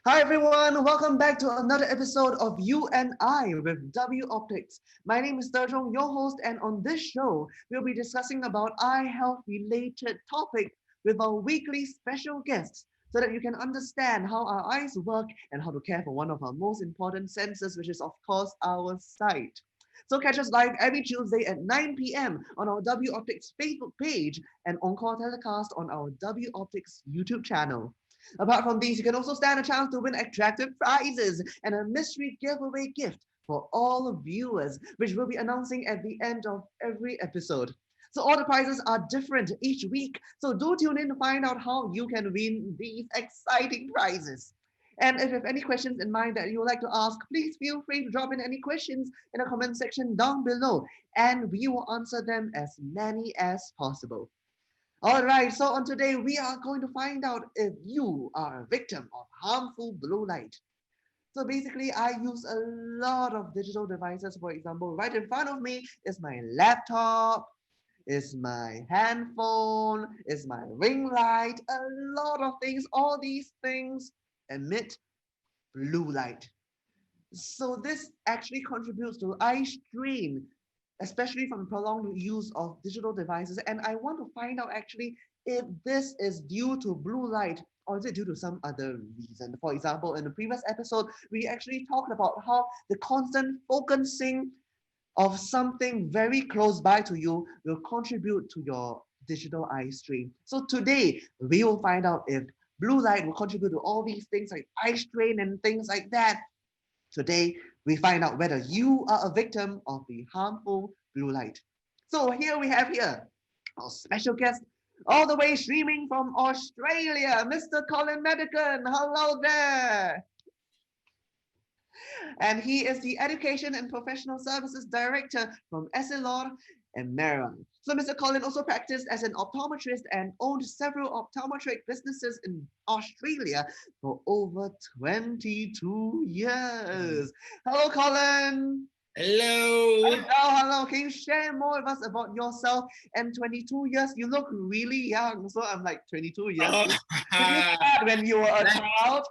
Hi everyone, welcome back to another episode of You and I with W Optics. My name is Terjong, your host, and on this show, we'll be discussing about eye health related topics with our weekly special guests so that you can understand how our eyes work and how to care for one of our most important senses, which is of course our sight. So catch us live every Tuesday at 9 p.m. on our W Optics Facebook page and encore telecast on our W Optics YouTube channel. Apart from these, you can also stand a chance to win attractive prizes and a mystery giveaway gift for all viewers, which we'll be announcing at the end of every episode. So all the prizes are different each week, so do tune in to find out how you can win these exciting prizes. And if you have any questions in mind that you would like to ask, please feel free to drop in any questions in the comment section down below, and we will answer them as many as possible. All right, so on today, we are going to find out if you are a victim of harmful blue light. So basically, I use a lot of digital devices. For example, right in front of me is my laptop, is my handphone, is my ring light, a lot of things. All these things emit blue light. So this actually contributes to eye strain, especially from prolonged use of digital devices. And I want to find out actually if this is due to blue light or is it due to some other reason. For example, in the previous episode, we actually talked about how the constant focusing of something very close by to you will contribute to your digital eye strain. So today, we will find out if blue light will contribute to all these things like eye strain and things like that. Today, we find out whether you are a victim of the harmful blue light. So here we have our special guest, all the way streaming from Australia, Mr. Colin Madigan. Hello there. And he is the Education and Professional Services Director from Essilor AMERA. So Mr. Colin also practiced as an optometrist and owned several optometric businesses in Australia for over 22 years. Hello, Colin. Hello. Hello. Can you share more with us about yourself? And 22 years, you look really young. So I'm like 22 years. Oh, Did you start when you were a child?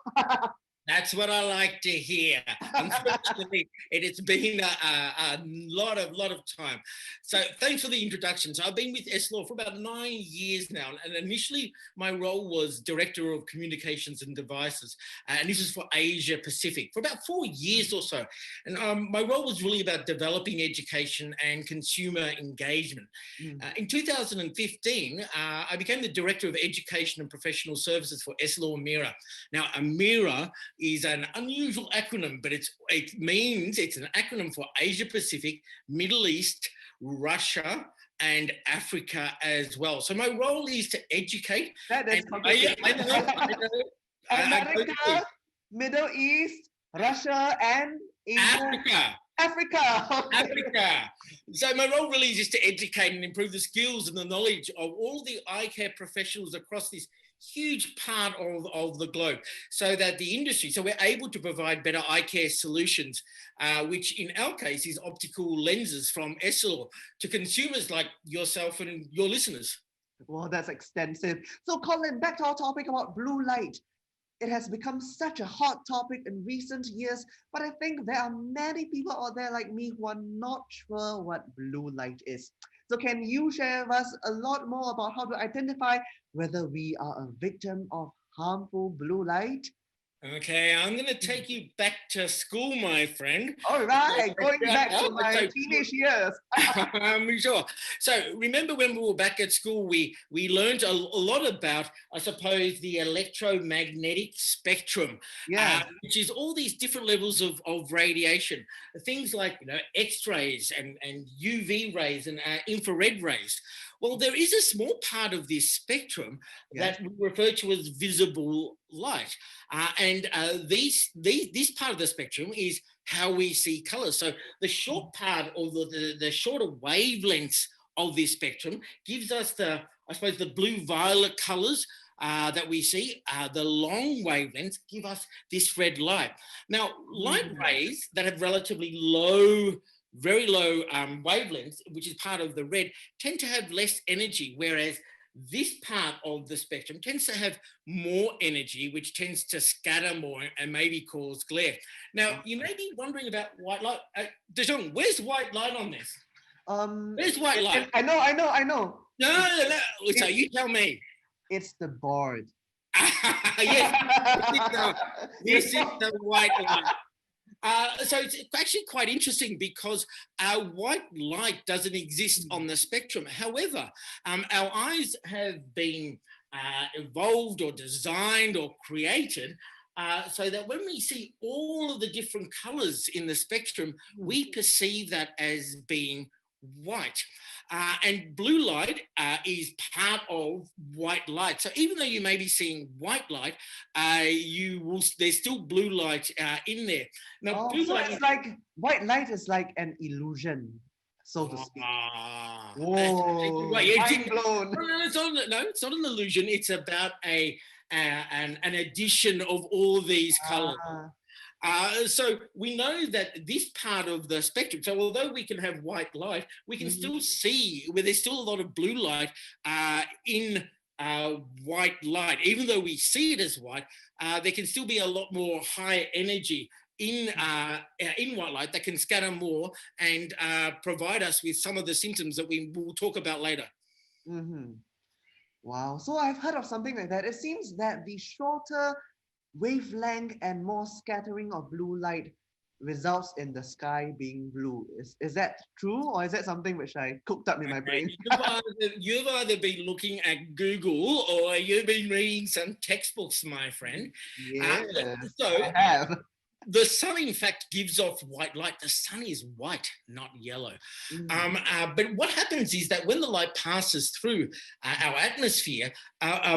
that's what I like to hear. Unfortunately, it's been a lot of time. So thanks for the introduction. So I've been with Essilor for about 9 years now. And initially, my role was Director of Communications and Devices. And this is for Asia Pacific for about 4 years or so. And my role was really about developing education and consumer engagement. In 2015, I became the Director of Education and Professional Services for Essilor AMERA. Now, AMERA is an unusual acronym, but it means it's an acronym for Asia Pacific, Middle East, Russia, and Africa as well. So my role is to educate. That is America, Middle East, Russia, and Asia. Africa. Okay. Africa. So my role really is just to educate and improve the skills and the knowledge of all the eye care professionals across this huge part of the globe, so that the industry, so we're able to provide better eye care solutions, which in our case is optical lenses from Essilor to consumers like yourself and your listeners. Well, that's extensive. So Colin, back to our topic about blue light. It has become such a hot topic in recent years, but I think there are many people out there like me who are not sure what blue light is. So can you share with us a lot more about how to identify whether we are a victim of harmful blue light? Okay, I'm going to take you back to school, my friend. All right, going back to my teenage years. I'm sure. So remember when we were back at school, we learned a lot about, I suppose, the electromagnetic spectrum, which is all these different levels of radiation. Things like, X-rays and UV rays and infrared rays. Well, there is a small part of this spectrum that we refer to as visible light. This part of the spectrum is how we see colors. So the short part or the shorter wavelengths of this spectrum gives us the blue-violet colors that we see. The long wavelengths give us this red light. Now, light rays that have relatively very low wavelengths, which is part of the red, tend to have less energy, whereas this part of the spectrum tends to have more energy, which tends to scatter more and maybe cause glare. Now, you may be wondering about white light. Dejong, where's white light on this? Where's white light? I know. No. So you tell me. It's the board. Yes, this is the white light. So it's actually quite interesting because our white light doesn't exist on the spectrum. However, our eyes have been evolved or designed or created so that when we see all of the different colors in the spectrum, we perceive that as being white. And blue light is part of white light. So even though you may be seeing white light, there's still blue light in there. Now, blue light it's like white light is like an illusion, so to speak. Whoa! Mind blown. No, it's not an illusion. It's about an addition of all these colors. So we know that this part of the spectrum, so although we can have white light, we can still see where there's still a lot of blue light in white light. Even though we see it as white, there can still be a lot more high energy in white light that can scatter more and provide us with some of the symptoms that we will talk about later. Wow. So I've heard of something like that. It seems that the shorter wavelength and more scattering of blue light results in the sky being blue. Is that true, or is that something which I cooked up in my brain? You've either been looking at Google or you've been reading some textbooks, my friend. Yes, I have. The sun, in fact, gives off white light. The sun is white, not yellow. But what happens is that when the light passes through our atmosphere,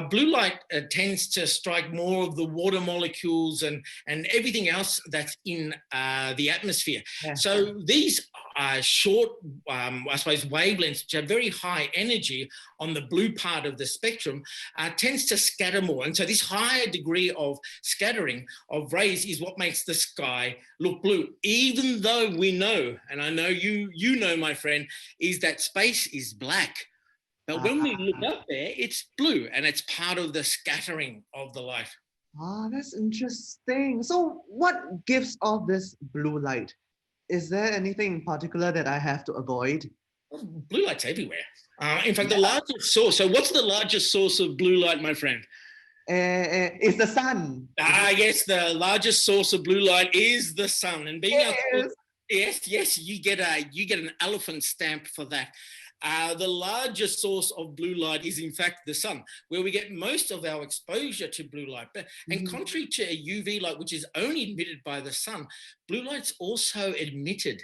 blue light tends to strike more of the water molecules and everything else that's in the atmosphere. Yeah. So these short, I suppose, wavelengths, which have very high energy on the blue part of the spectrum, tends to scatter more. And so this higher degree of scattering of rays is what makes the sky look blue, even though we know, and I know you know, my friend, is that space is black. But when we look up there, it's blue, and it's part of the scattering of the light. That's interesting. So what gives off this blue light? Is there anything in particular that I have to avoid? Blue light's everywhere. In fact, the largest source, so what's the largest source of blue light, my friend? It's the sun. Yes, the largest source of blue light is the sun. And being yes, you get an elephant stamp for that. The largest source of blue light is, in fact, the sun, where we get most of our exposure to blue light. And contrary to UV light, which is only emitted by the sun, blue light's also emitted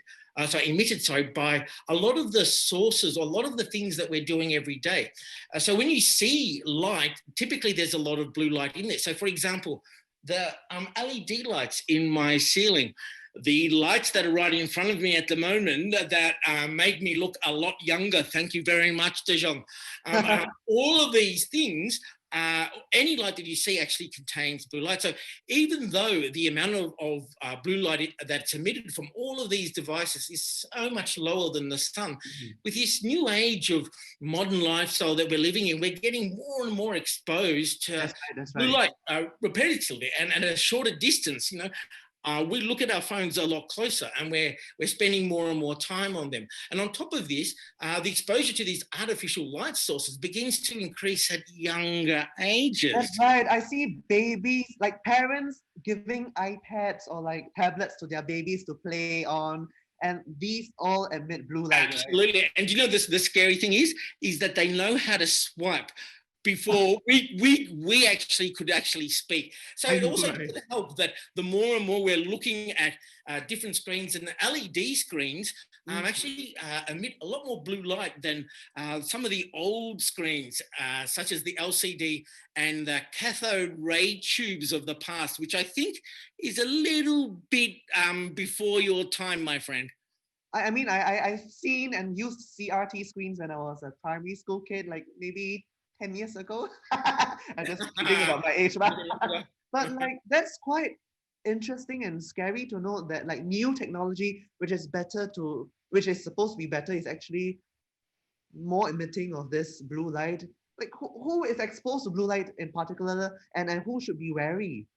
by a lot of the sources or a lot of the things that we're doing every day. So when you see light, typically there's a lot of blue light in there. So, for example, the LED lights in my ceiling, the lights that are right in front of me at the moment that make me look a lot younger. Thank you very much, Dejong. All of these things, any light that you see actually contains blue light. So even though the amount of blue light that's emitted from all of these devices is so much lower than the sun, with this new age of modern lifestyle that we're living in, we're getting more and more exposed to blue light repetitively and at a shorter distance, you know. We look at our phones a lot closer and we're spending more and more time on them. And on top of this, the exposure to these artificial light sources begins to increase at younger ages. That's right. I see babies, like parents giving iPads or like tablets to their babies to play on. And these all emit blue light. Absolutely. Right? And you know, the scary thing is that they know how to swipe before we actually could speak. So it also could help that the more and more we're looking at different screens, and the LED screens actually emit a lot more blue light than some of the old screens, such as the LCD and the cathode ray tubes of the past, which I think is a little bit before your time, my friend. I mean, I've seen and used CRT screens when I was a primary school kid, like maybe 10 years ago. I'm just kidding about my age, but like that's quite interesting and scary to know that like new technology, which is supposed to be better, is actually more emitting of this blue light. Like who is exposed to blue light in particular, and who should be wary?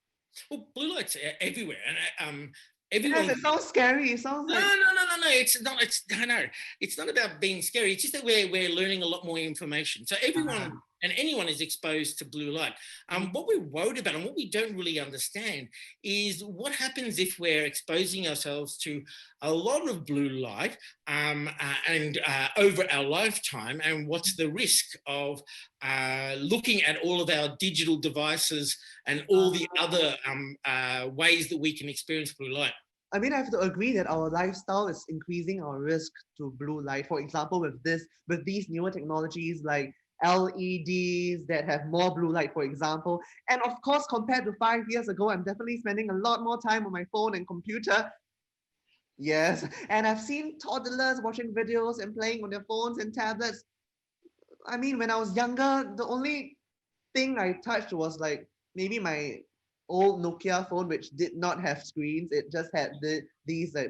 Well, blue light's everywhere, and Yes, everyone. it sounds scary. It sounds No, like no, no, no, no. It's not. It's no. It's not about being scary. It's just that we're learning a lot more information. So everyone ah, and anyone is exposed to blue light. mhm. What we're worried about and what we don't really understand is what happens if we're exposing ourselves to a lot of blue light and over our lifetime, and what's the risk of looking at all of our digital devices and all the other ways that we can experience blue light. I mean, I have to agree that our lifestyle is increasing our risk to blue light. For example, with these newer technologies like LEDs that have more blue light, for example. And of course, compared to 5 years ago, I'm definitely spending a lot more time on my phone and computer. Yes, and I've seen toddlers watching videos and playing on their phones and tablets. I mean, when I was younger, the only thing I touched was like maybe my old Nokia phone, which did not have screens. It just had these Yeah,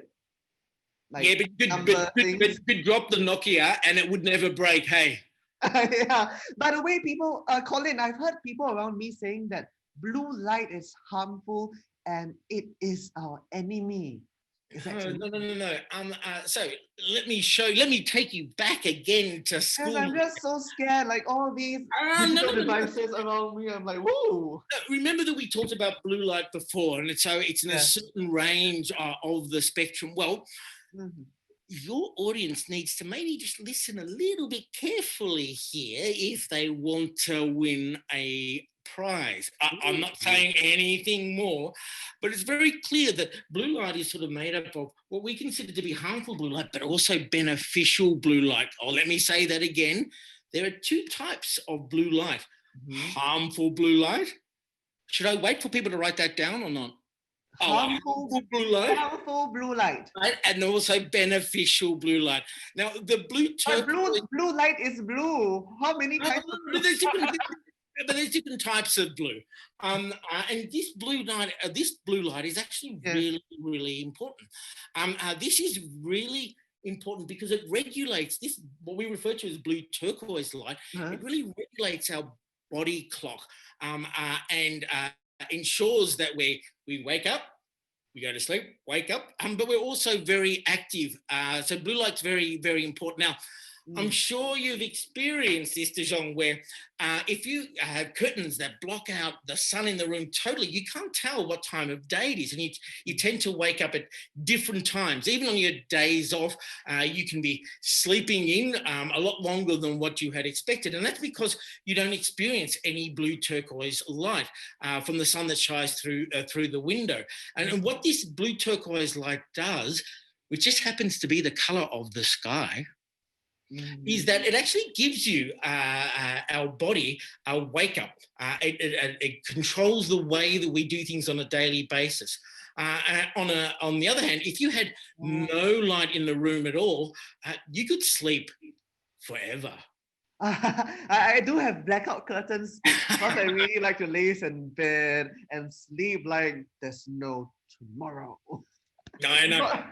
like but number things. you could drop the Nokia and it would never break. Hey. Yeah. By the way, people, Colin, I've heard people around me saying that blue light is harmful and it is our enemy. Is that Oh, true? no, no, no, no. So let me take you back again to Yes, school. I'm just so scared. Like all these No, digital no, no, no. devices around me, I'm like, whoa. Remember that we talked about blue light before, and so it's in a Yeah. certain range of the spectrum. Well, Mhm. your audience needs to maybe just listen a little bit carefully here if they want to win a prize. I'm not saying anything more, but it's very clear that blue light is sort of made up of what we consider to be harmful blue light, but also beneficial blue light. Oh, let me say that again. There are two types of blue light. Mhm. Harmful blue light. Should I wait for people to write that down or not? Oh, Harmful, harmful blue light. harmful blue light. Right? And also beneficial blue light. Now, the blue But turquoise. blue light is blue. How many No, types of but blue? there's different types of blue. And this blue light is actually Yes. really, really important. This is really important because it regulates this, what we refer to as blue turquoise light. Huh? It really regulates our body clock and ensures that we wake up, we go to sleep, wake up, but we're also very active. So blue light's very, very important. Now, I'm Mm. sure you've experienced this, De Jong, where if you have curtains that block out the sun in the room totally, you can't tell what time of day it is. And you tend to wake up at different times. Even on your days off, you can be sleeping in a lot longer than what you had expected. And that's because you don't experience any blue turquoise light from the sun that shines through the window. And what this blue turquoise light does, which just happens to be the color of the sky, is Mm. that it actually gives you our body a wake up. It controls the way that we do things on a daily basis. On the other hand, if you had no light in the room at all, you could sleep forever. I do have blackout curtains because I really like to lay in bed and sleep like there's no tomorrow. No, no.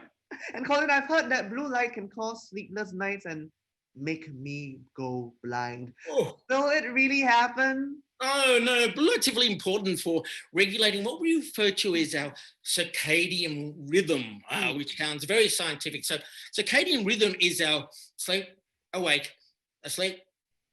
And Colin, I've heard that blue light can cause sleepless nights and make me go blind. Oh. Will it really happen? Oh, no, blue light's really important for regulating what we refer to as our circadian rhythm, which sounds very scientific. So, circadian rhythm is our sleep, awake, asleep,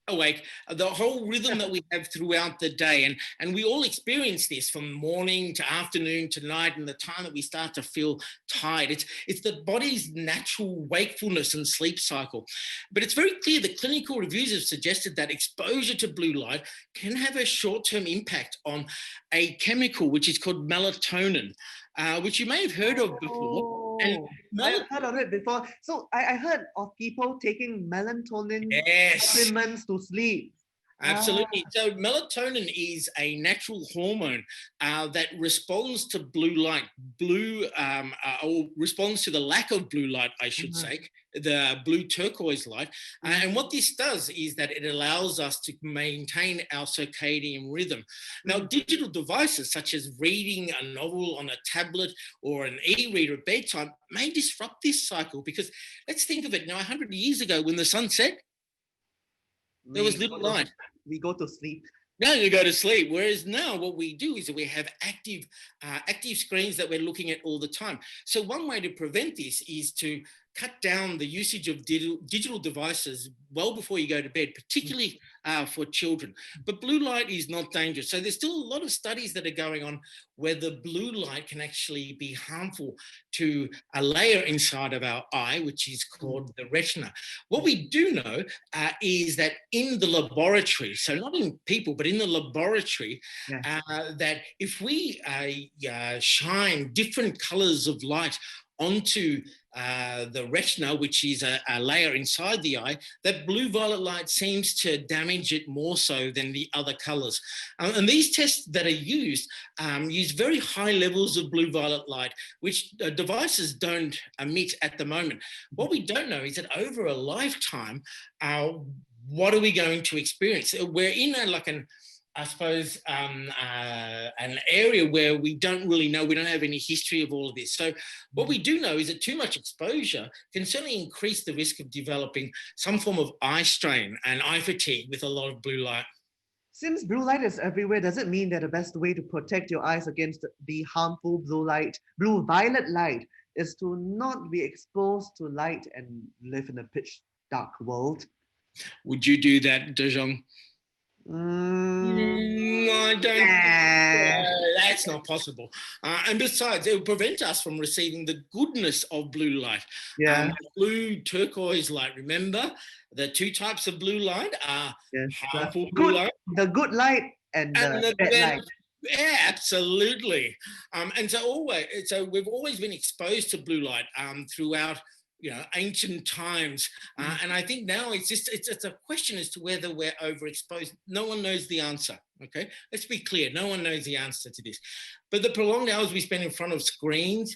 awake, the whole rhythm that we have throughout the day. And we all experience this from morning to afternoon to night, and the time that we start to feel tired. It's the body's natural wakefulness and sleep cycle. But it's very clear that clinical reviews have suggested that exposure to blue light can have a short-term impact on a chemical which is called melatonin, which you may have heard of before. And I've heard of it before. So I heard of people taking melatonin yes, supplements to sleep. absolutely. So melatonin is a natural hormone that responds to blue light, or responds to the lack of blue light, I should say, the blue turquoise light. And what this does is that it allows us to maintain our circadian rhythm. Now, digital devices such as reading a novel on a tablet or an e-reader at bedtime may disrupt this cycle, because let's think of it now, 100 years ago when the sun set, there was little light. we go to sleep. Now you go to sleep. Whereas now what we do is that we have active screens that we're looking at all the time. So one way to prevent this is to cut down the usage of digital devices well before you go to bed, particularly for children. But blue light is not dangerous. So there's still a lot of studies that are going on whether blue light can actually be harmful to a layer inside of our eye, which is called the retina. What we do know is that in the laboratory, so not in people, but in the laboratory, that if we shine different colors of light onto the retina, which is a layer inside the eye, that blue violet light seems to damage it more so than the other colors. And these tests that are used use very high levels of blue violet light, which devices don't emit at the moment. What we don't know is that over a lifetime, what are we going to experience? We're in I suppose, an area where we don't really know, we don't have any history of all of this. So what we do know is that too much exposure can certainly increase the risk of developing some form of eye strain and eye fatigue with a lot of blue light. Since blue light is everywhere, does it mean that the best way to protect your eyes against the harmful blue violet light, is to not be exposed to light and live in a pitch dark world? Would you do that, De Jong? I don't. That's not possible. And besides, it will prevent us from receiving the goodness of blue light. Blue turquoise light. Remember, the two types of blue light are harmful blue light. The good light and the bad light. Yeah, absolutely. And so we've always been exposed to blue light throughout ancient times. And I think now it's a question as to whether we're overexposed. No one knows the answer, okay? Let's be clear, no one knows the answer to this. But the prolonged hours we spend in front of screens,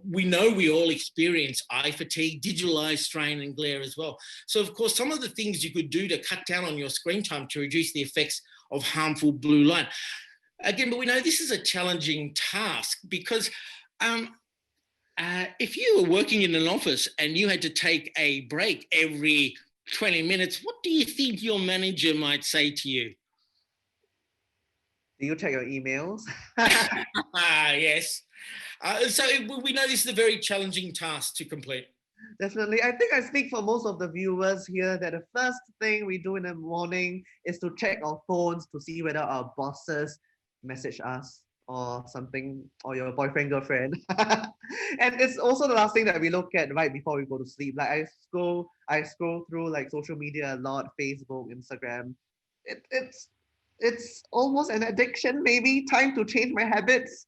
we know we all experience eye fatigue, digital eye strain and glare as well. So of course, some of the things you could do to cut down on your screen time to reduce the effects of harmful blue light. Again, but we know this is a challenging task because if you were working in an office and you had to take a break every 20 minutes, what do you think your manager might say to you? Do you check your emails? Yes. So we know this is a very challenging task to complete. Definitely. I think I speak for most of the viewers here that the first thing we do in the morning is to check our phones to see whether our bosses message us or something, or your boyfriend, girlfriend. And it's also the last thing that we look at right before we go to sleep. Like I scroll through like social media a lot, Facebook, Instagram. It's almost an addiction, maybe. Time to change my habits.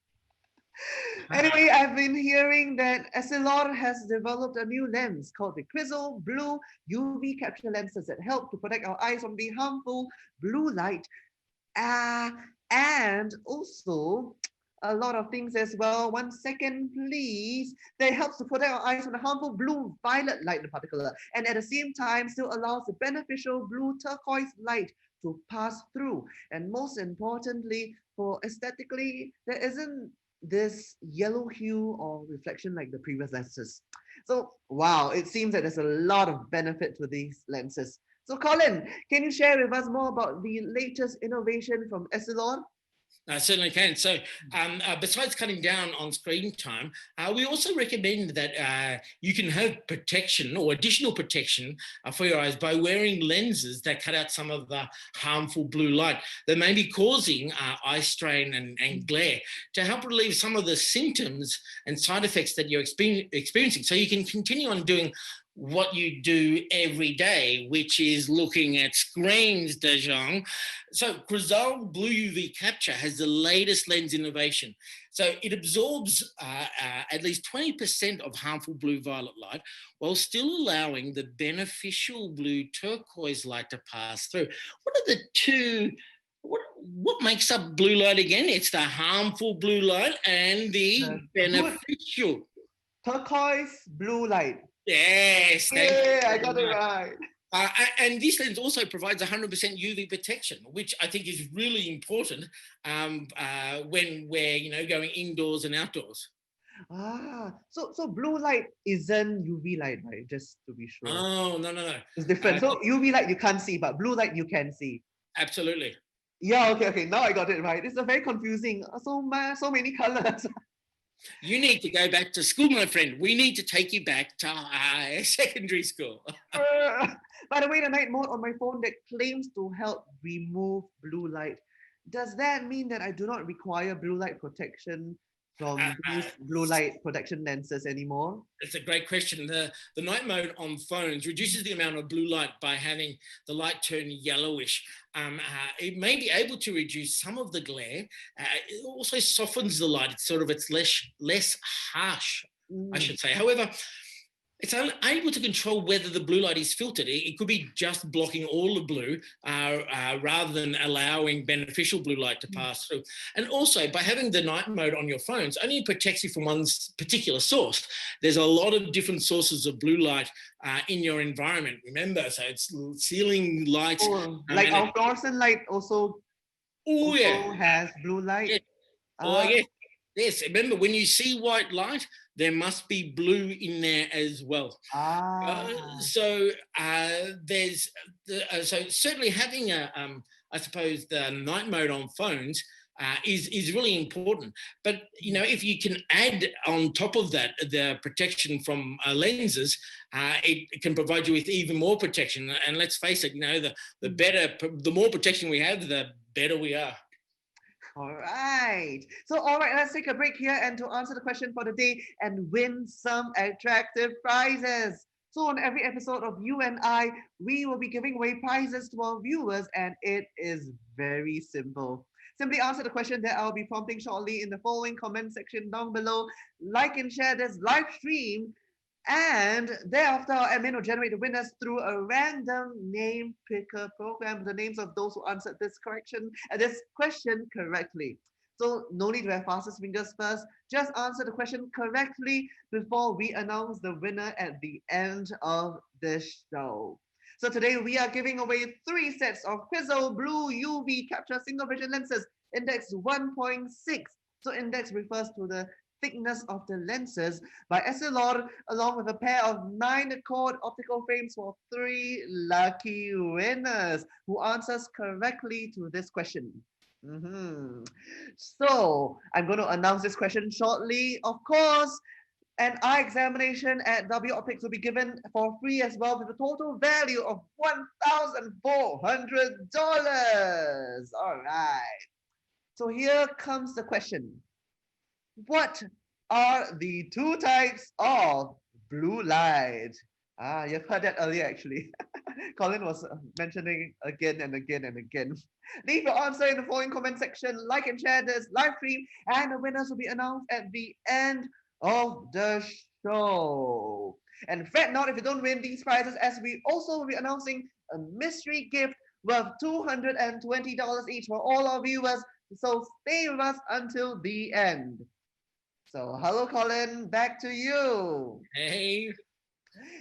Anyway, I've been hearing that Essilor has developed a new lens called the Crystal Blue UV capture lenses that help to protect our eyes from the harmful blue light. And also a lot of things as well. 1 second, please. That helps to protect our eyes from the harmful blue violet light in particular, and at the same time still allows the beneficial blue turquoise light to pass through. And most importantly, for aesthetically, there isn't this yellow hue or reflection like the previous lenses. So wow, it seems that there's a lot of benefit to these lenses. So Colin, can you share with us more about the latest innovation from Essilor? I certainly can. So besides cutting down on screen time, we also recommend that you can have protection or additional protection for your eyes by wearing lenses that cut out some of the harmful blue light that may be causing eye strain and glare, to help relieve some of the symptoms and side effects that you're experiencing. So you can continue on doing what you do every day, which is looking at screens, De Jong. So Crystal Blue UV Capture has the latest lens innovation. So it absorbs at least 20% of harmful blue violet light while still allowing the beneficial blue turquoise light to pass through. What are the two? What makes up blue light again? It's the harmful blue light and the beneficial turquoise blue light. Yes, I got it right. And this lens also provides 100% UV protection, which I think is really important when we're going indoors and outdoors. So blue light isn't UV light, right? Just to be sure. Oh, no, no, no. It's different. No, So UV light you can't see, but blue light you can see. absolutely. Yeah, okay. Now I got it right. It's a very confusing. So many colors. You need to go back to school, my friend. We need to take you back to secondary school. By the way, the night mode on my phone that claims to help remove blue light. Does that mean that I do not require blue light protection Uh, from uh, these blue light protection lenses anymore? It's a great question. The night mode on phones reduces the amount of blue light by having the light turn yellowish. It may be able to reduce some of the glare. It also softens the light. It's less harsh, I Mm. should say. However, it's unable to control whether the blue light is filtered. It could be just blocking all the blue rather than allowing beneficial blue light to pass through. And also, by having the night mode on your phones, only protects you from one particular source. There's a lot of different sources of blue light in your environment, remember? So it's ceiling lights. Oh, like our fluorescent light Oh, yeah. also has blue light. Yeah. Oh, Uh, yeah. Yes, remember, when you see white light, there must be blue in there as well. ah, There's so certainly having I suppose the night mode on phones is really important. But if you can add on top of that the protection from lenses, it can provide you with even more protection. And let's face it, the more protection we have, the better we are. all right. So, all right, let's take a break here and to answer the question for the day and win some attractive prizes. So, on every episode of You and I, we will be giving away prizes to our viewers, and it is very simple. Simply answer the question that I'll be prompting shortly in the following comment section down below. Like and share this live stream, and thereafter, our admin will generate the winners through a random name picker program with the names of those who answered this question correctly. So no need to have fastest fingers first. Just answer the question correctly before we announce the winner at the end of this show. So today we are giving away 3 sets of Quizzo Blue UV Capture Single Vision lenses, index 1.6. So index refers to the thickness of the lenses by Essilor, along with a pair of 9-chord optical frames for 3 lucky winners who answers correctly to this question. So I'm going to announce this question shortly. Of course, an eye examination at W Optics will be given for free as well with a total value of $1,400. All right. So here comes the question. What are the 2 types of blue light? You've heard that earlier actually. Colin was mentioning again and again and again. Leave your answer in the following comment section, like and share this live stream, and the winners will be announced at the end of the show. And fret not if you don't win these prizes, as we also will be announcing a mystery gift worth $220 each for all our viewers. So stay with us until the end. So, hello, Colin, back to you. Hey.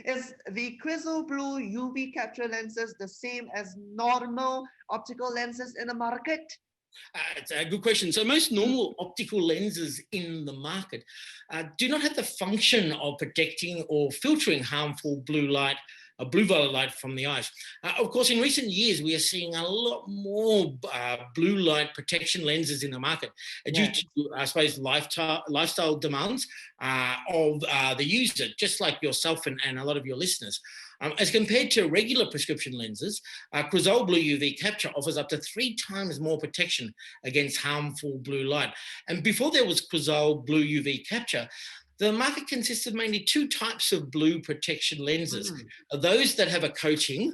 Is the Quizzo Blue UV capture lenses the same as normal optical lenses in the market? It's a good question. So most normal optical lenses in the market do not have the function of protecting or filtering harmful blue violet light from the eyes. Of course, in recent years, we are seeing a lot more blue light protection lenses in the market due to, I suppose, lifestyle demands of the user, just like yourself and a lot of your listeners. As compared to regular prescription lenses, Quizzo Blue UV Capture offers up to 3 times more protection against harmful blue light. And before there was Quizzo Blue UV Capture, the market consists of mainly 2 types of blue protection lenses. Those that have a coating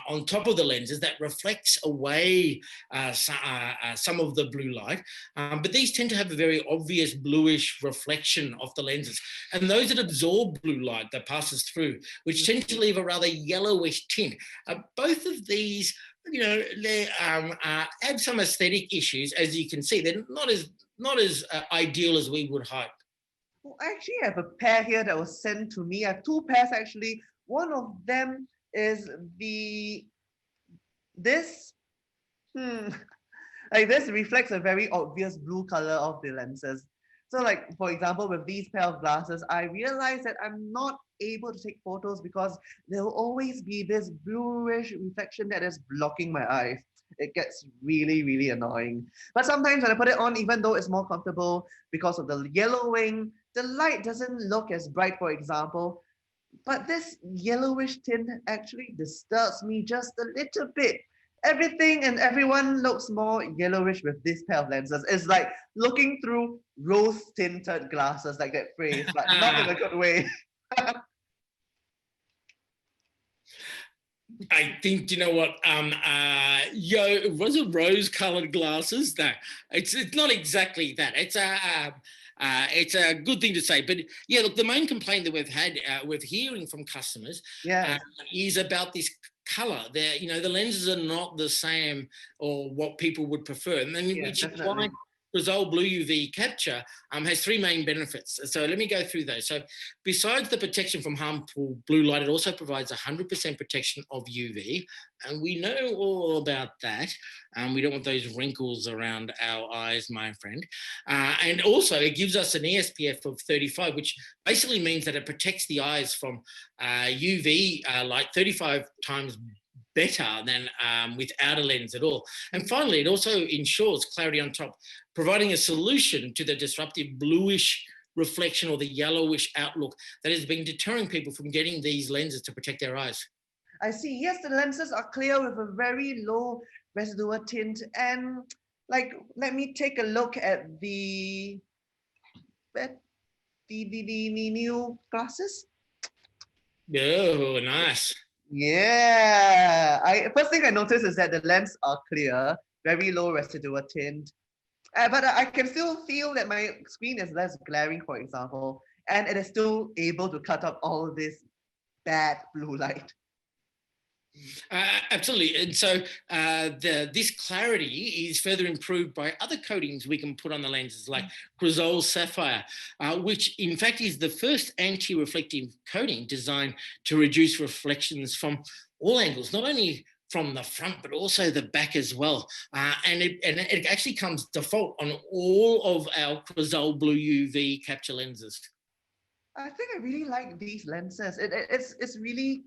on top of the lenses that reflects away some of the blue light, but these tend to have a very obvious bluish reflection of the lenses. And those that absorb blue light that passes through, which tend to leave a rather yellowish tint. Both of these, they add some aesthetic issues. As you can see, they're not as ideal as we would hope. Well, actually, I have a pair here that was sent to me. I have 2 pairs actually. One of them is this. Like this reflects a very obvious blue color of the lenses. So like, for example, with these pair of glasses, I realized that I'm not able to take photos because there will always be this bluish reflection that is blocking my eyes. It gets really, really annoying. But sometimes when I put it on, even though it's more comfortable because of the yellowing, the light doesn't look as bright, for example. But this yellowish tint actually disturbs me just a little bit. Everything and everyone looks more yellowish with this pair of lenses. It's like looking through rose-tinted glasses, like that phrase, but not in a good way. I think, you know what, was it rose-colored glasses? No, it's not exactly that. It's a good thing to say, but yeah, look, the main complaint that we've had with hearing from customers Yeah, is about this color. The lenses are not the same or what people would prefer, and then yeah, which is definitely. why Resolve Blue UV capture has three main benefits. So let me go through those. So besides the protection from harmful blue light, it also provides 100% protection of UV. And we know all about that. We don't want those wrinkles around our eyes, my friend. And also it gives us an SPF of 35, which basically means that it protects the eyes from UV light 35 times better than without a lens at all. And finally, it also ensures clarity on top, providing a solution to the disruptive bluish reflection or the yellowish outlook that has been deterring people from getting these lenses to protect their eyes. I see. Yes, the lenses are clear with a very low residual tint. And like, let me take a look at the new glasses. Oh, nice. Yeah. First thing I noticed is that the lens are clear, very low residual tint. But I can still feel that my screen is less glaring, for example, and it is still able to cut up all this bad blue light. Absolutely. And so this clarity is further improved by other coatings we can put on the lenses, like Crizol Sapphire, which in fact is the first anti-reflective coating designed to reduce reflections from all angles, not only from the front, but also the back as well. And it actually comes default on all of our Crizol Blue UV capture lenses. I think I really like these lenses. It's really,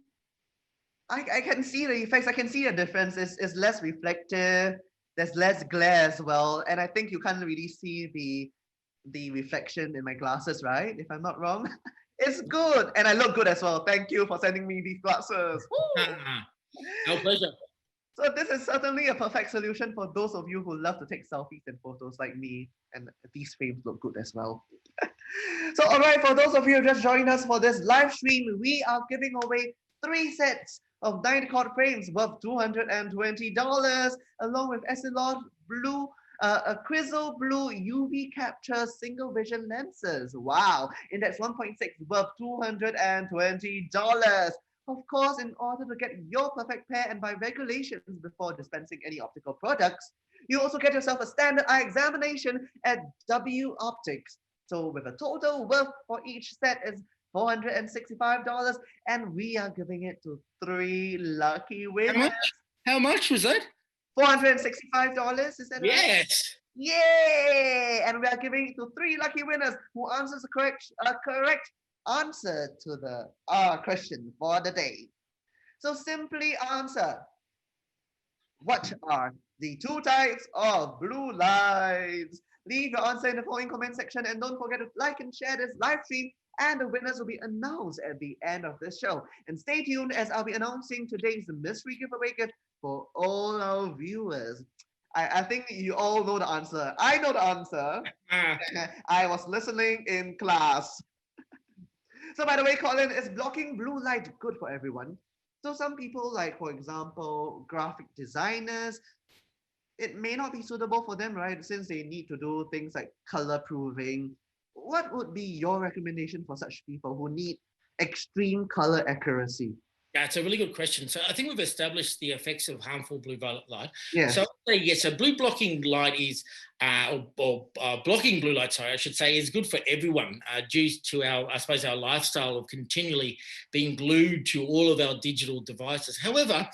I can see the effects. I can see a difference. It's less reflective. There's less glare as well. And I think you can't really see the reflection in my glasses, right? If I'm not wrong. It's good. And I look good as well. Thank you for sending me these glasses. Our pleasure. So this is certainly a perfect solution for those of you who love to take selfies and photos like me. And these frames look good as well. So all right, for those of you who just joined us for this live stream, we are giving away 3 sets of 9 quad frames worth $220, along with Essilor Blue, a Crizol Blue UV capture single vision lenses. Wow, index 1.6 worth $220. Of course, in order to get your perfect pair and by regulations before dispensing any optical products, you also get yourself a standard eye examination at W Optics. So with a total worth for each set is $465, and we are giving it to 3 lucky winners. How much was that? $465, is that right? Yes. Yay! And we are giving it to 3 lucky winners who answers the correct answer to the question for the day. So simply answer, what are the 2 types of blue lights? Leave your answer in the following comment section, and don't forget to like and share this live stream, and the winners will be announced at the end of this show. And stay tuned, as I'll be announcing today's mystery giveaway gift for all our viewers. I think you all know the answer. I know the answer. I was listening in class. So by the way, Colin, is blocking blue light good for everyone? So some people, like for example, graphic designers, it may not be suitable for them, right? Since they need to do things like color proving. What would be your recommendation for such people who need extreme color accuracy? Yeah, it's a really good question. So I think we've established the effects of harmful blue violet light. Yeah. So yes, so blue blocking light is, blocking blue light, sorry, I should say, is good for everyone due to our, I suppose, our lifestyle of continually being glued to all of our digital devices. However,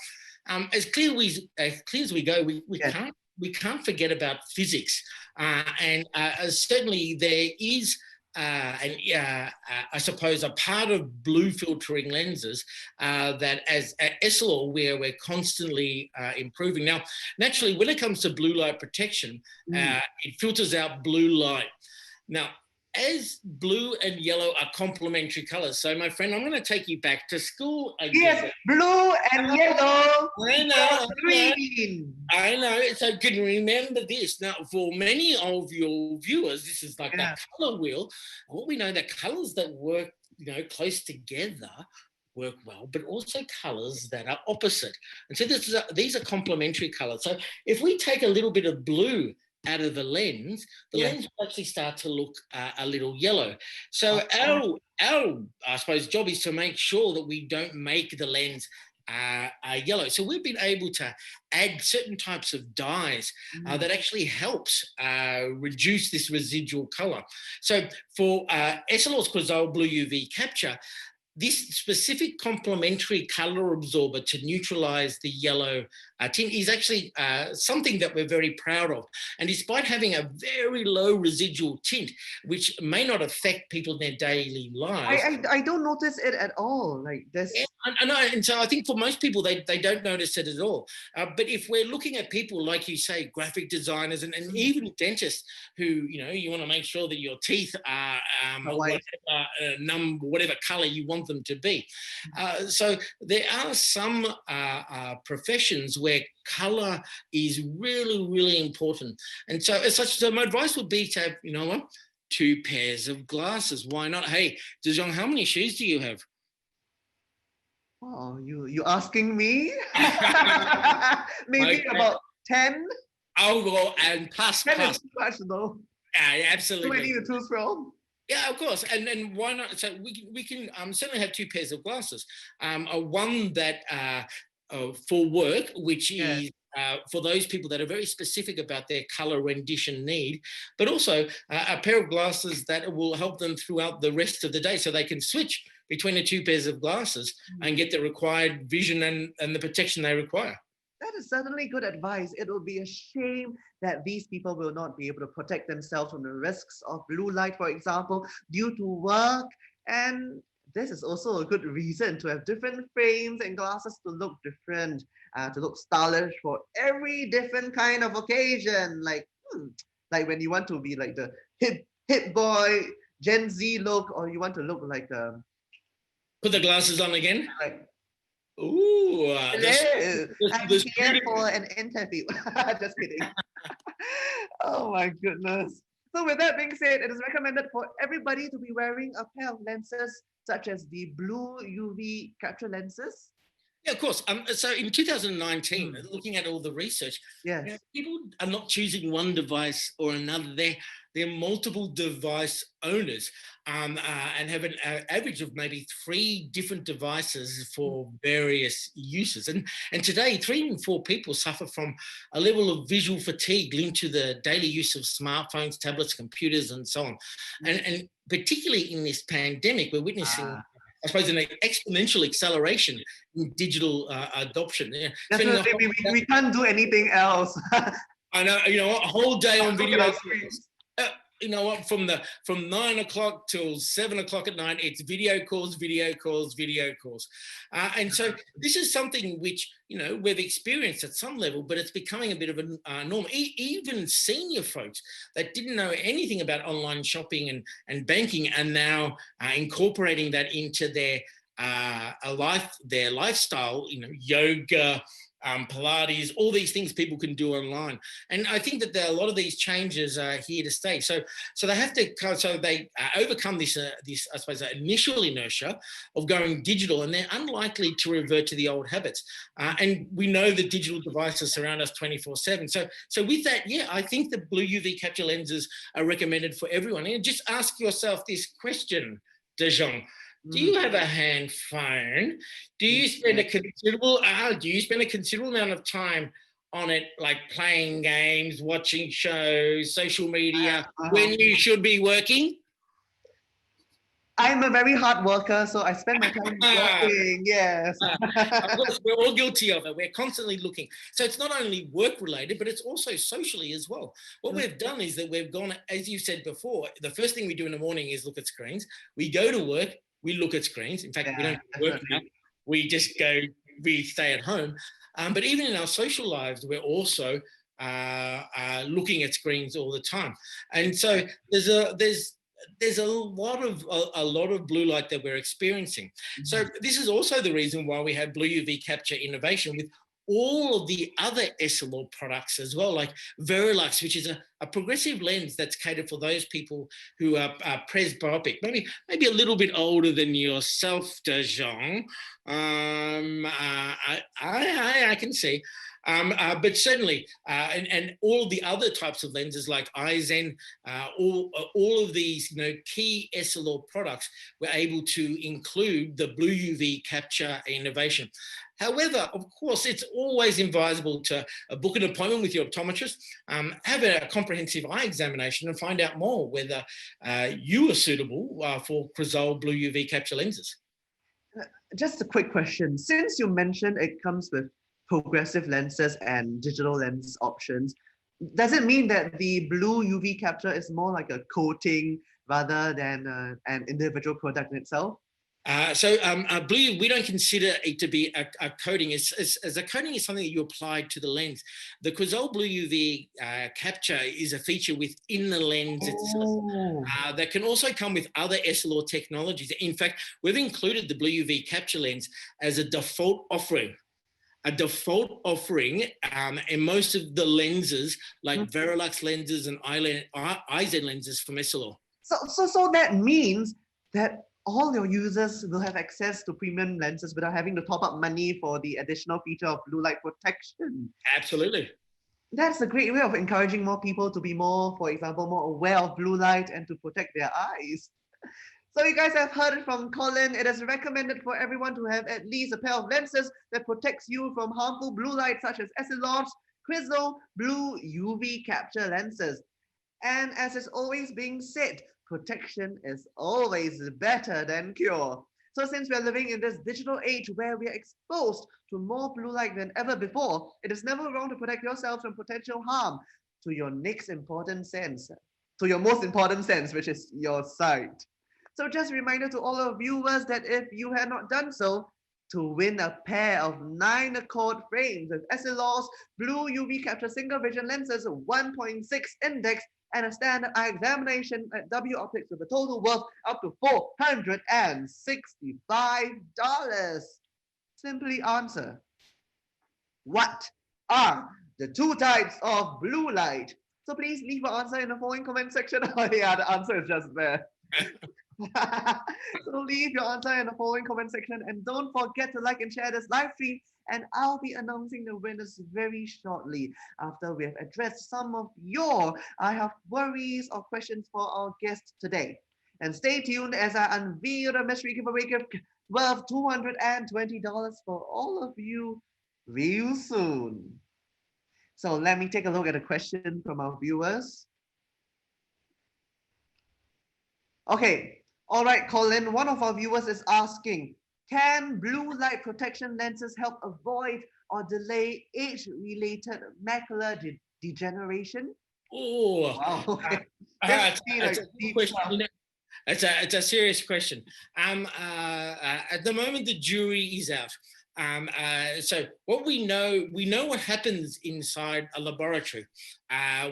as clear as we go, we can't we can't forget about physics. And certainly there is, I suppose, a part of blue filtering lenses that as at Essilor, we're constantly improving. Now, naturally, when it comes to blue light protection, it filters out blue light. Now, as blue and yellow are complementary colors. So, my friend, I'm going to take you back to school again. Yes, blue and yellow. Green. I know. So, you can remember this. Now, for many of your viewers, this is like that color wheel. What we know, that colors that work, close together work well, but also colors that are opposite. And so these are complementary colors. So, if we take a little bit of blue out of the lens will actually start to look a little yellow. So our I suppose job is to make sure that we don't make the lens yellow. So we've been able to add certain types of dyes that actually helps reduce this residual color. So for Essilor's Quasol Blue UV Capture, this specific complementary color absorber to neutralize the yellow tint is actually something that we're very proud of. And despite having a very low residual tint, which may not affect people in their daily lives. I don't notice it at all. Like this. Yeah, I know. And so I think for most people, they don't notice it at all. But if we're looking at people, like you say, graphic designers and even dentists who, you want to make sure that your teeth are whatever color you want them to be. So there are some professions where color is really, really important. And so as such, my advice would be to have, 2 pairs of glasses. Why not? Hey, Zhejiang, how many shoes do you have? Oh, you asking me? Maybe about 10. Oh, well, and pass. 10 is too much though. Absolutely. Too many to choose from. Yeah, of course. And then why not? So we can certainly have 2 pairs of glasses. One that for work, which is for those people that are very specific about their color rendition need, but also a pair of glasses that will help them throughout the rest of the day, so they can switch between the 2 pairs of glasses and get the required vision and the protection they require. That is certainly good advice. It will be a shame that these people will not be able to protect themselves from the risks of blue light, for example, due to work. And this is also a good reason to have different frames and glasses to look different, to look stylish for every different kind of occasion. Like when you want to be like the hip boy, Gen Z look, or you want to look like put the glasses on again. Like, ooh, I'm here for an interview. Just kidding. Oh my goodness. So with that being said, it is recommended for everybody to be wearing a pair of lenses such as the blue UV capture lenses. Yeah, of course. So in 2019, looking at all the research, people are not choosing one device or another. They're multiple device owners and have an average of maybe 3 different devices for various uses. And today, 3 in 4 people suffer from a level of visual fatigue linked to the daily use of smartphones, tablets, computers, and so on. And particularly in this pandemic, we're witnessing I suppose an exponential acceleration in digital adoption. Yeah. Definitely, we can't do anything else. I know, a whole day on video. You know what? From 9 o'clock till 7 o'clock at night, it's video calls. And so this is something which we've experienced at some level, but it's becoming a bit of a norm. Even senior folks that didn't know anything about online shopping and banking are now incorporating that into their lifestyle. Yoga. Pilates, all these things people can do online, and I think that a lot of these changes are here to stay. So they have to, overcome this I suppose initial inertia of going digital, and they're unlikely to revert to the old habits. And we know that digital devices surround us 24/7. So with that, I think the blue UV capture lenses are recommended for everyone. And just ask yourself this question, Zhejiang. Do you have a hand phone? Do you spend a considerable amount of time on it, like playing games, watching shows, social media, when you should be working? I'm a very hard worker, so I spend my time working. Yes. Of course, we're all guilty of it. We're constantly looking. So it's not only work related, but it's also socially as well. What we've done is that we've gone, as you said before, the first thing we do in the morning is look at screens. We go to work, we look at screens. In fact, we Yeah, don't work now. definitely. We just go, we stay at home. But even in our social lives, we're also looking at screens all the time. And so there's a lot of blue light that we're experiencing. So this is also the reason why we have blue UV capture innovation with all of the other Essilor products as well, like Verilux, which is a progressive lens that's catered for those people who are presbyopic, maybe a little bit older than yourself, Dajon. I can see. But certainly, and all the other types of lenses like Eisen, all of these key Essilor products were able to include the blue UV capture innovation. However, of course, it's always advisable to book an appointment with your optometrist, have a comprehensive eye examination, and find out more whether you are suitable for Crizal blue UV capture lenses. Just a quick question. Since you mentioned it comes with progressive lenses and digital lens options, does it mean that the blue UV capture is more like a coating rather than an individual product in itself? Blue, we don't consider it to be a coating. As a coating is something that you apply to the lens. The Crizal blue UV capture is a feature within the lens itself. Oh. That can also come with other Essilor technologies. In fact, we've included the blue UV capture lens as a default offering. In most of the lenses, like Verilux lenses and Eisen lenses from Essilor. So that means that all your users will have access to premium lenses without having to top up money for the additional feature of blue light protection. Absolutely. That's a great way of encouraging more people to be more, for example, more aware of blue light and to protect their eyes. So you guys have heard it from Colin. It is recommended for everyone to have at least a pair of lenses that protects you from harmful blue light such as Essilor's Crizal blue UV capture lenses. And as is always being said, protection is always better than cure. So since we're living in this digital age where we are exposed to more blue light than ever before, it is never wrong to protect yourself from potential harm to your next important sense, to your most important sense, which is your sight. So just a reminder to all our viewers that if you had not done so, to win a pair of 9 accord frames with Essilor's blue UV capture single vision lenses 1.6 index and a standard eye examination at W Optics with a total worth up to $465. Simply answer, what are the two types of blue light? So please leave your answer in the following comment section. Oh yeah, the answer is just there. So leave your answer in the following comment section and don't forget to like and share this live stream, and I'll be announcing the winners very shortly after we have addressed some of your I have worries or questions for our guest today. And stay tuned as I unveil the mystery giveaway gift worth $220 for all of you real soon. So let me take a look at a question from our viewers. Okay, all right, Colin, one of our viewers is asking, can blue light protection lenses help avoid or delay age-related macular degeneration? Oh, Wow, okay. it's a good question. It's a serious question. At the moment, the jury is out. So what we know what happens inside a laboratory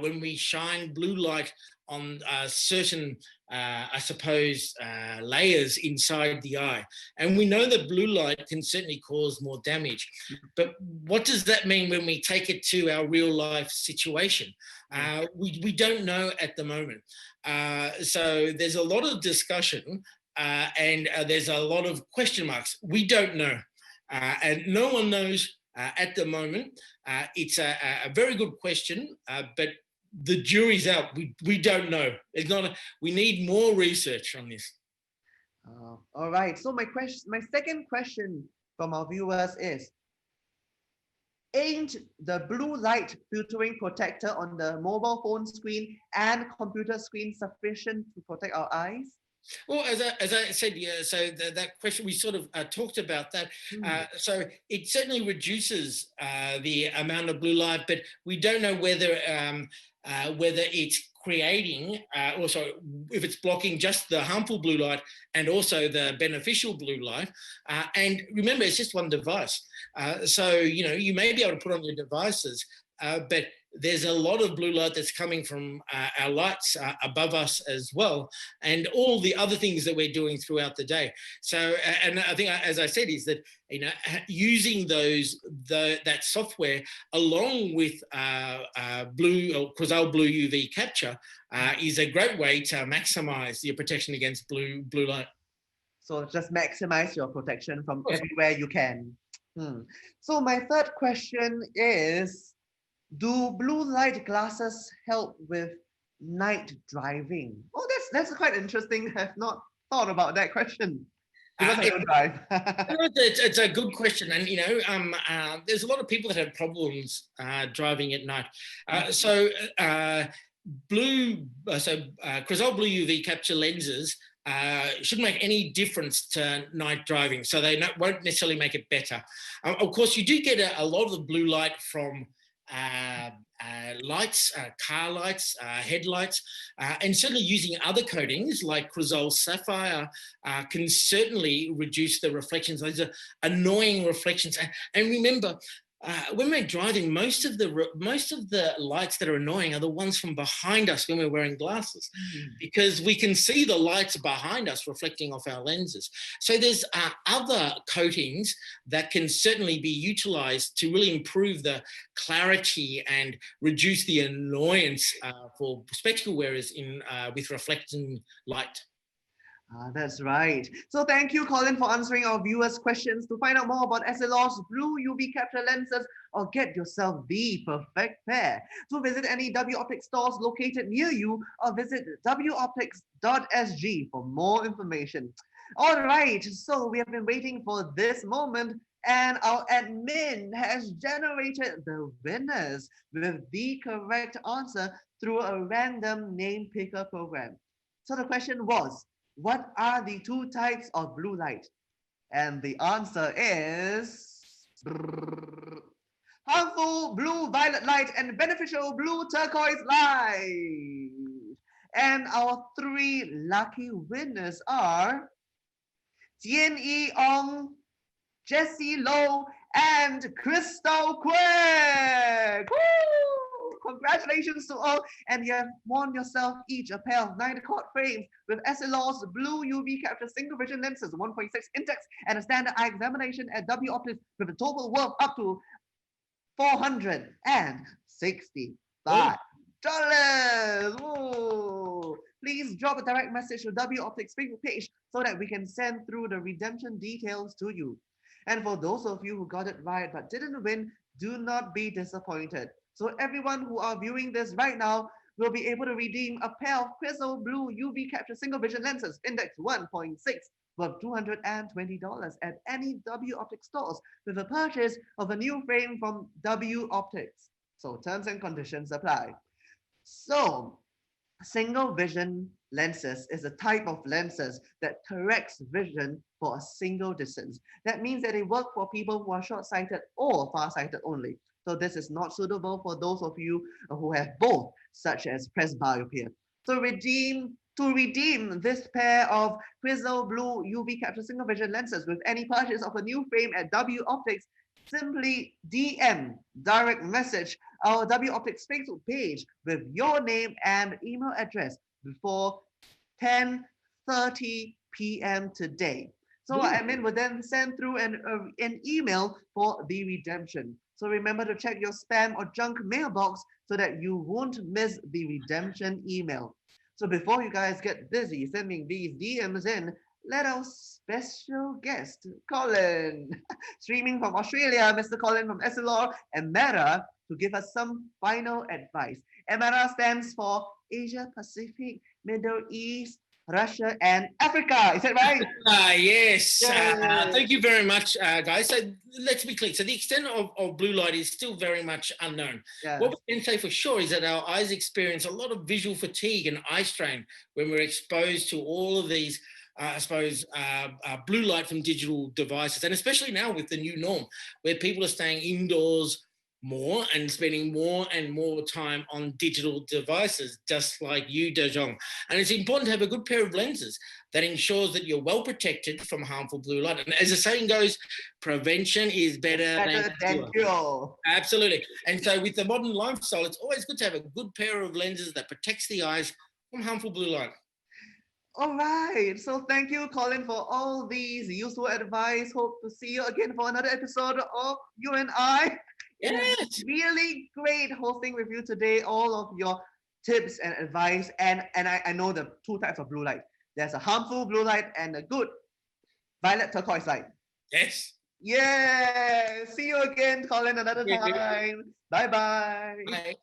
when we shine blue light on certain, I suppose, layers inside the eye. And we know that blue light can certainly cause more damage. But what does that mean when we take it to our real life situation? We don't know at the moment. So there's a lot of discussion and there's a lot of question marks. We don't know. And no one knows at the moment. It's a very good question, but the jury's out. We don't know. We need more research on this. All right. So my second question from our viewers is, ain't the blue light filtering protector on the mobile phone screen and computer screen sufficient to protect our eyes? Well, as I said, yeah, so that question, we sort of talked about that. So it certainly reduces the amount of blue light, but we don't know whether it's creating, also if it's blocking just the harmful blue light and also the beneficial blue light. And remember, it's just one device. So, you may be able to put on your devices, but there's a lot of blue light that's coming from our lights above us as well, and all the other things that we're doing throughout the day. So, and I think, as I said, is that using that software along with blue or Quasar blue UV capture is a great way to maximize your protection against blue light. So just maximize your protection from everywhere you can. So my third question is, do blue light glasses help with night driving? Oh, that's quite interesting. I've not thought about that question because I don't drive. It's a good question, and there's a lot of people that have problems driving at night. Crystal blue UV capture lenses shouldn't make any difference to night driving, so they won't necessarily make it better. Of course, you do get a lot of the blue light from lights, car lights, headlights, and certainly using other coatings like Crizol Sapphire can certainly reduce the reflections. Those are annoying reflections. And remember, when we're driving, most of the lights that are annoying are the ones from behind us when we're wearing glasses, because we can see the lights behind us reflecting off our lenses. So there's other coatings that can certainly be utilized to really improve the clarity and reduce the annoyance for spectacle wearers with reflecting light. That's right. So thank you, Colin, for answering our viewers' questions. To find out more about Essilor's blue UV capture lenses or get yourself the perfect pair, so visit any W Optics stores located near you or visit woptics.sg for more information. All right, so we have been waiting for this moment, and our admin has generated the winners with the correct answer through a random name picker program. So the question was, what are the two types of blue light? And the answer is harmful blue violet light and beneficial blue turquoise light. And our three lucky winners are Tien Yi Ong, Jessie Low, and Crystal Quirk. Woo! Congratulations to all, and you have won yourself each a pair of 9-quart frames with Essilor's blue UV capture single vision lenses, 1.6 index, and a standard eye examination at W Optics with a total worth up to $465. Whoa. Please drop a direct message to W Optics Facebook page so that we can send through the redemption details to you. And for those of you who got it right but didn't win, do not be disappointed. So everyone who are viewing this right now will be able to redeem a pair of Crystal Blue UV Capture Single Vision Lenses, index 1.6, worth $220 at any W Optics stores with a purchase of a new frame from W Optics. So terms and conditions apply. So single vision lenses is a type of lenses that corrects vision for a single distance. That means that they work for people who are short-sighted or far-sighted only. So this is not suitable for those of you who have both, such as presbyopia. So to redeem this pair of Crystal Blue UV Capture Single Vision lenses with any purchase of a new frame at W Optics, simply DM, direct message our W Optics Facebook page with your name and email address before 10:30 p.m. today. So our admin will then send through an email for the redemption. So remember to check your spam or junk mailbox so that you won't miss the redemption email. So before you guys get busy sending these DMs in, let our special guest, Colin, streaming from Australia, Mr. Colin from Essilor AMERA, to give us some final advice. AMERA stands for Asia Pacific, Middle East, Russia, and Africa. Is that right? Yes. Yay. Thank you very much, guys. So let's be clear. So the extent of blue light is still very much unknown. Yeah. What we can say for sure is that our eyes experience a lot of visual fatigue and eye strain when we're exposed to all of these, blue light from digital devices. And especially now with the new norm, where people are staying indoors more and spending more and more time on digital devices, just like you, De Jong. And it's important to have a good pair of lenses that ensures that you're well protected from harmful blue light. And as the saying goes, prevention is better Than cure. cure. Absolutely. And so with the modern lifestyle, it's always good to have a good pair of lenses that protects the eyes from harmful blue light. All right. So thank you, Colin, for all these useful advice. Hope to see you again for another episode of You and I. It has Yes. been really great hosting with you today. All of your tips and advice. And I know the two types of blue light. There's a harmful blue light and a good violet turquoise light. Yes. Yeah. See you again, Colin, another time. Bye-bye. Bye.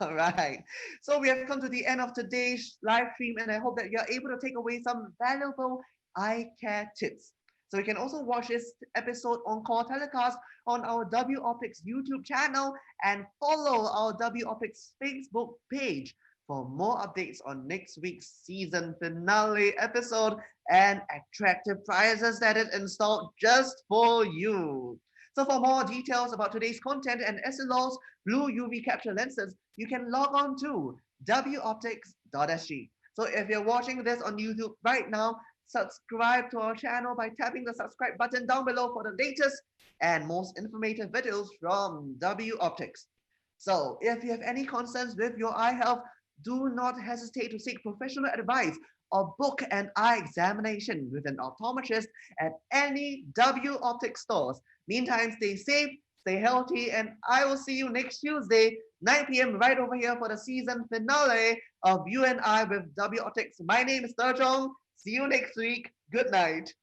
All right. So we have come to the end of today's live stream, and I hope that you're able to take away some valuable eye care tips. So you can also watch this episode on call telecast on our W Optics YouTube channel and follow our W Optics Facebook page for more updates on next week's season finale episode and attractive prizes that is installed just for you. So for more details about today's content and Essilor's blue UV capture lenses, you can log on to woptics.sg. So if you're watching this on YouTube right now, subscribe to our channel by tapping the subscribe button down below for the latest and most informative videos from W Optics. So if you have any concerns with your eye health, do not hesitate to seek professional advice or book an eye examination with an optometrist at any W Optics stores. Meantime, stay safe, stay healthy, and I will see you next Tuesday, 9 p.m. right over here for the season finale of You and I with W Optics. My name is Terjong. See you next week. Good night.